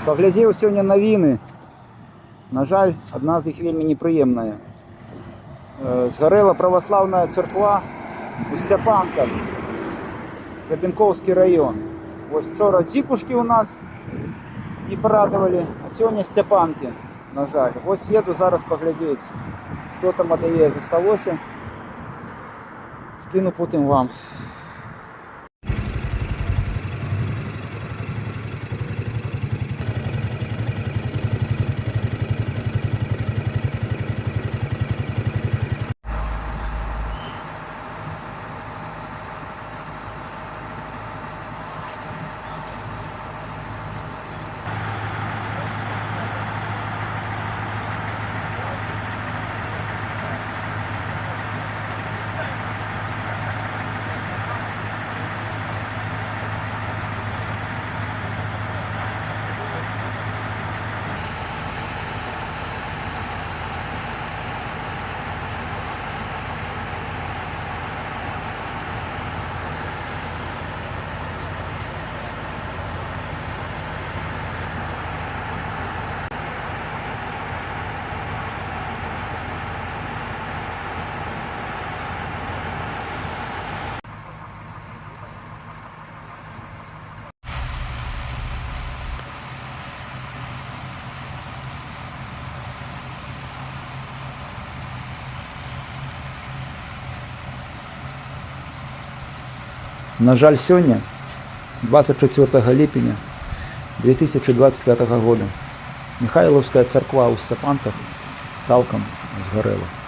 Поглядів сьогодні новини. На жаль, одна з їх вельми неприємна. Згорела православна церква у Степанках, Рябінковський район. Ось вчора Дзікушки у нас не порадували, а сьогодні Степанки, на жаль. Ось їду зараз поглядіти, що там від неї залишилося. Скину потім вам. На жаль, сьогодні, 24 липня 2025 року, Михайловська церква у Степанках цілком згорела.